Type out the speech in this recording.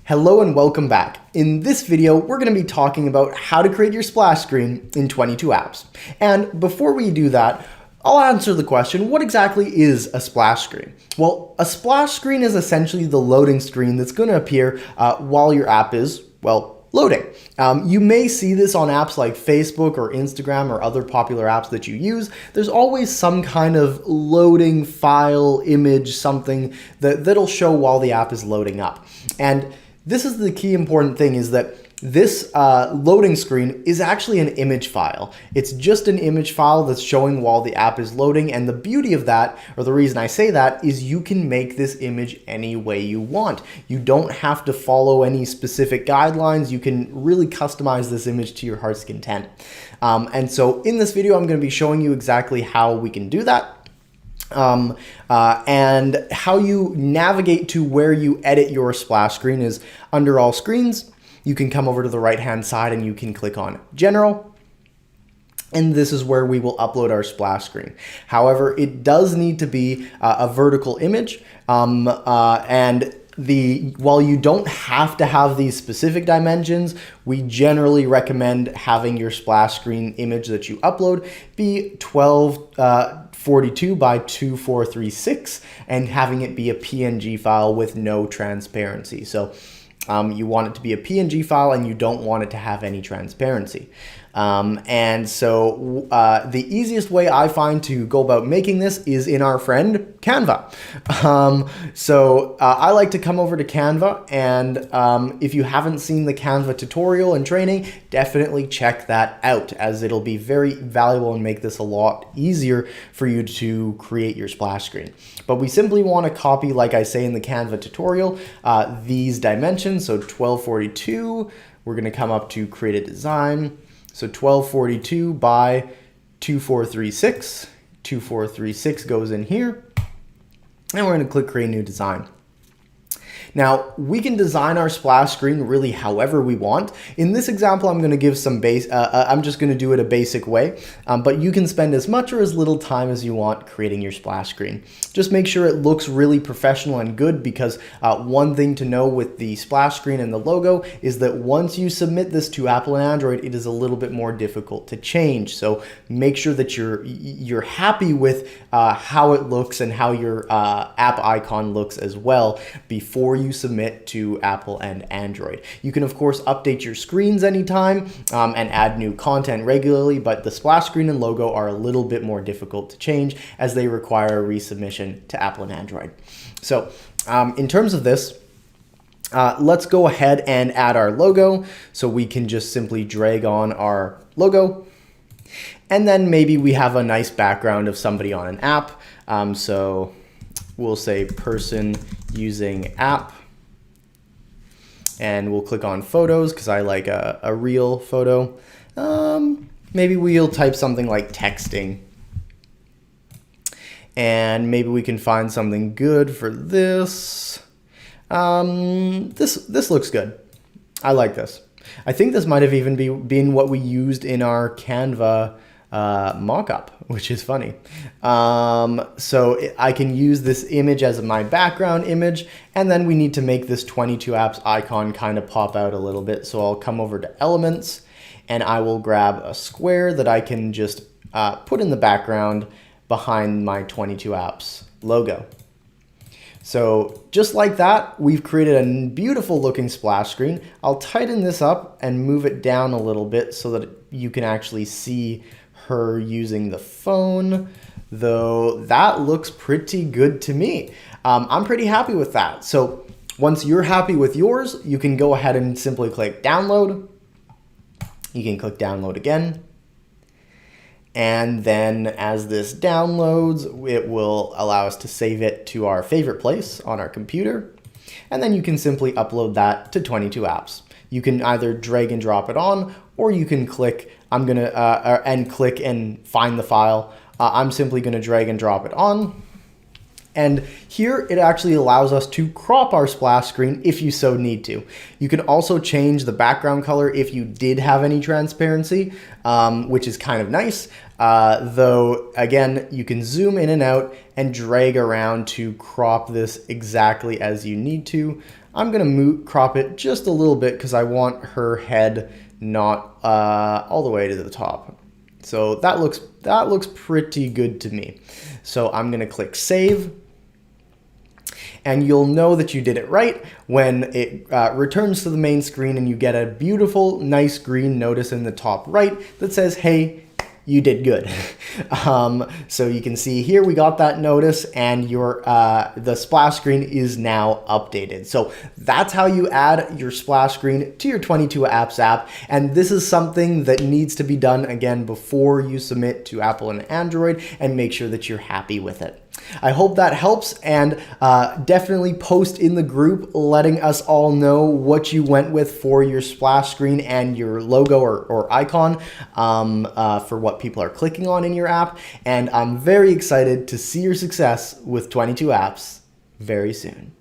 Hello and welcome back. In this video, we're going to be talking about how to create your splash screen in 22 apps. And before we do that, I'll answer the question, what exactly is a splash screen? Well, a splash screen is essentially the loading screen that's going to appear while your app is, loading. You may see this on apps like Facebook or Instagram or other popular apps that you use. There's always some kind of loading file, image, something that'll show while the app is loading up. And this is the key important thing, is that this loading screen is actually an image file. It's just an image file that's showing while the app is loading. And the beauty of that, or the reason I say that, is you can make this image any way you want. You don't have to follow any specific guidelines. You can really customize this image to your heart's content. And so in this video, I'm going to be showing you exactly how we can do that. And how you navigate to where you edit your splash screen is under all screens. You can come over to the right hand side and you can click on General. And this is where we will upload our splash screen. However, it does need to be a vertical image. While you don't have to have these specific dimensions, we generally recommend having your splash screen image that you upload be 1242 by 2436 and having it be a PNG file with no transparency. So you want it to be a PNG file and you don't want it to have any transparency. And so the easiest way I find to go about making this is in our friend Canva. I like to come over to Canva, and if you haven't seen the Canva tutorial and training, definitely check that out, as it'll be very valuable and make this a lot easier for you to create your splash screen. But we simply want to copy, like I say in the Canva tutorial, these dimensions. So 1242, we're going to come up to create a design. So 1242 by 2436, 2436 goes in here, and we're going to click Create New Design. Now, we can design our splash screen really however we want. In this example, I'm going to give some I'm just going to do it a basic way, but you can spend as much or as little time as you want creating your splash screen. Just make sure it looks really professional and good, because one thing to know with the splash screen and the logo is that once you submit this to Apple and Android, it is a little bit more difficult to change. So make sure that you're happy with how it looks and how your app icon looks as well before you submit to Apple and Android. You can of course update your screens anytime and add new content regularly, but the splash screen and logo are a little bit more difficult to change as they require a resubmission to Apple and Android. So in terms of this, let's go ahead and add our logo. So we can just simply drag on our logo, and then maybe we have a nice background of somebody on an app. So we'll say person using app, and we'll click on photos because I like a real photo. Maybe we'll type something like texting, and maybe we can find something good for this. This looks good. I like this. I think this might have even been what we used in our Canva mockup, which is funny. So I can use this image as my background image, and then we need to make this 22 apps icon kind of pop out a little bit. So I'll come over to elements, and I will grab a square that I can just put in the background behind my 22 apps logo. So just like that, we've created a beautiful looking splash screen. I'll tighten this up and move it down a little bit so that you can actually see her using the phone, though that looks pretty good to me. I'm pretty happy with that. So once you're happy with yours, you can go ahead and simply click download. You can click download again. And then as this downloads, it will allow us to save it to our favorite place on our computer. And then you can simply upload that to 22 apps. You can either drag and drop it on, or you can click, click and find the file. I'm simply gonna drag and drop it on. And here it actually allows us to crop our splash screen if you so need to. You can also change the background color if you did have any transparency, which is kind of nice. Though, again, you can zoom in and out and drag around to crop this exactly as you need to. I'm gonna crop it just a little bit because I want her head not all the way to the top. So that looks pretty good to me. So I'm gonna click save. And you'll know that you did it right when it returns to the main screen and you get a beautiful, nice green notice in the top right that says, hey, you did good. So you can see here we got that notice and the splash screen is now updated. So that's how you add your splash screen to your 22 Apps app. And this is something that needs to be done again before you submit to Apple and Android, and make sure that you're happy with it. I hope that helps, and definitely post in the group letting us all know what you went with for your splash screen and your logo or icon for what people are clicking on in your app. And I'm very excited to see your success with 22 Apps very soon.